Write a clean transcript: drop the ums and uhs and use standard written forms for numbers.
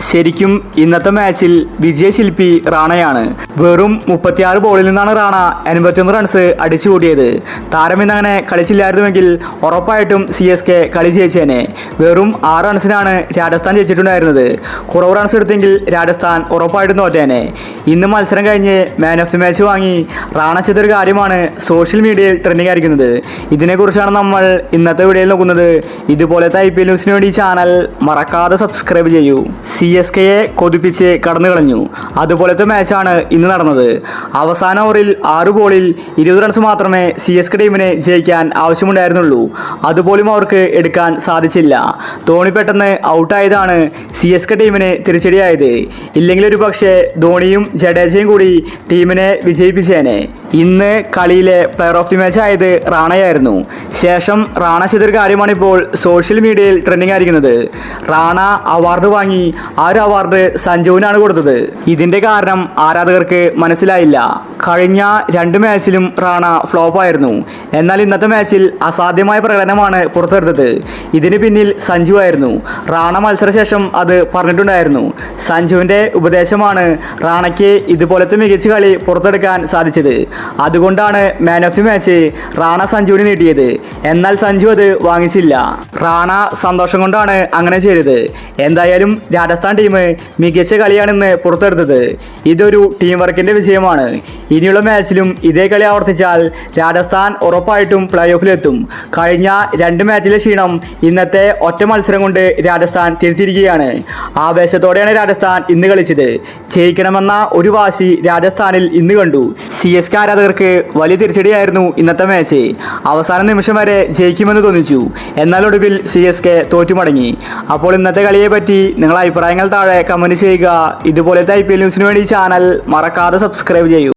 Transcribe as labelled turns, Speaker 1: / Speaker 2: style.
Speaker 1: ശരിക്കും ഇന്നത്തെ മാച്ചിൽ വിജയശില്പി റാണയാണ്. വെറും 36 ബോളിൽ നിന്നാണ് റാണ 81 റൺസ് അടിച്ചു കൂട്ടിയത്. താരം ഇന്നങ്ങനെ കളിച്ചില്ലായിരുന്നുവെങ്കിൽ ഉറപ്പായിട്ടും CSK കളി ജയിച്ചേനെ. വെറും 6 റൺസിനാണ് രാജസ്ഥാൻ ജയിച്ചിട്ടുണ്ടായിരുന്നത്. കുറവ് റൺസ് എടുത്തെങ്കിൽ രാജസ്ഥാൻ ഉറപ്പായിട്ടും തോറ്റേനെ. ഇന്ന് മത്സരം കഴിഞ്ഞ് മാൻ ഓഫ് ദി മാച്ച് വാങ്ങി റാണ ചെയ്തൊരു കാര്യമാണ് സോഷ്യൽ മീഡിയയിൽ ട്രെൻഡിങ് ആയിരിക്കുന്നത്. ഇതിനെക്കുറിച്ചാണ് നമ്മൾ ഇന്നത്തെ വീഡിയോയിൽ നോക്കുന്നത്. ഇതുപോലത്തെ IPL ന്യൂസിന് വേണ്ടി ചാനൽ മറക്കാതെ സബ്സ്ക്രൈബ് ചെയ്യൂ. CSKയെ കൊതിപ്പിച്ച് കടന്നു കളഞ്ഞു. അതുപോലത്തെ മാച്ചാണ് ഇന്ന് നടന്നത്. അവസാന ഓവറിൽ 6 ബോളിൽ 20 റൺസ് മാത്രമേ CSK ടീമിനെ ജയിക്കാൻ ആവശ്യമുണ്ടായിരുന്നുള്ളൂ. അതുപോലും അവർക്ക് എടുക്കാൻ സാധിച്ചില്ല. ധോണി പെട്ടെന്ന് ഔട്ടായതാണ് CSK ടീമിന് തിരിച്ചടിയായത്. ഇല്ലെങ്കിൽ ഒരു പക്ഷേ ധോണിയും ജഡേജയും കൂടി ടീമിനെ വിജയിപ്പിച്ചേനെ. ഇന്ന് കളിയിലെ പ്ലെയർ ഓഫ് ദി മാച്ച് ആയത് റാണയായിരുന്നു. ശേഷം റാണ ചെയ്തൊരു കാര്യമാണ് ഇപ്പോൾ സോഷ്യൽ മീഡിയയിൽ ട്രെൻഡിങ് ആയിരിക്കുന്നത്. റാണ അവാർഡ് വാങ്ങി ആ ഒരു അവാർഡ് സഞ്ജുവിനാണ് കൊടുത്തത്. ഇതിന്റെ കാരണം ആരാധകർക്ക് മനസ്സിലായില്ല. കഴിഞ്ഞ 2 മാച്ചിലും റാണ ഫ്ലോപ്പ് ആയിരുന്നു. എന്നാൽ ഇന്നത്തെ മാച്ചിൽ അസാധ്യമായ പ്രകടനമാണ് പുറത്തെടുത്തത്. ഇതിന് പിന്നിൽ സഞ്ജു ആയിരുന്നു. റാണ മത്സരശേഷം അത് പറഞ്ഞിട്ടുണ്ടായിരുന്നു. സഞ്ജുവിന്റെ ഉപദേശമാണ് റാണയ്ക്ക് ഇതുപോലത്തെ മികച്ച കളി പുറത്തെടുക്കാൻ സാധിച്ചത്. അതുകൊണ്ടാണ് man of the match Rana സഞ്ജുവിന് നീട്ടിയത്. എന്നാൽ സഞ്ജു അത് വാങ്ങിച്ചില്ല. റാണ സന്തോഷം കൊണ്ടാണ് അങ്ങനെ ചെയ്തത്. എന്തായാലും രാജസ്ഥാൻ ടീം മികച്ച കളിയാണെന്ന് പുറത്തെടുത്തത്. ഇതൊരു ടീം വർക്കിന്റെ വിജയമാണ്. ഇനിയുള്ള മാച്ചിലും ഇതേ കളി ആവർത്തിച്ചാൽ രാജസ്ഥാൻ ഉറപ്പായിട്ടും പ്ലേ ഓഫിലെത്തും. കഴിഞ്ഞ 2 മാച്ചിലെ ക്ഷീണം ഇന്നത്തെ ഒറ്റ മത്സരം കൊണ്ട് രാജസ്ഥാൻ തിരിച്ചിരിക്കുകയാണ്. ആവേശത്തോടെയാണ് രാജസ്ഥാൻ ഇന്ന് കളിച്ചത്. ജയിക്കണമെന്ന ഒരു വാശി രാജസ്ഥാനിൽ ഇന്ന് കണ്ടു. CSK ആരാധകർക്ക് വലിയ തിരിച്ചടിയായിരുന്നു ഇന്നത്തെ മാച്ച്. അവസാന നിമിഷം വരെ ജയിക്കുമെന്ന് തോന്നിച്ചു. എന്നാൽ ഒടുവിൽ CSK തോറ്റുമടങ്ങി. അപ്പോൾ ഇന്നത്തെ കളിയെ പറ്റി നിങ്ങളുടെ അഭിപ്രായങ്ങൾ താഴെ കമന്റ് ചെയ്യുക. ഇതുപോലത്തെ IPL ന്യൂസിന് വേണ്ടി ചാനൽ മറക്കാതെ സബ്സ്ക്രൈബ് ചെയ്യൂ.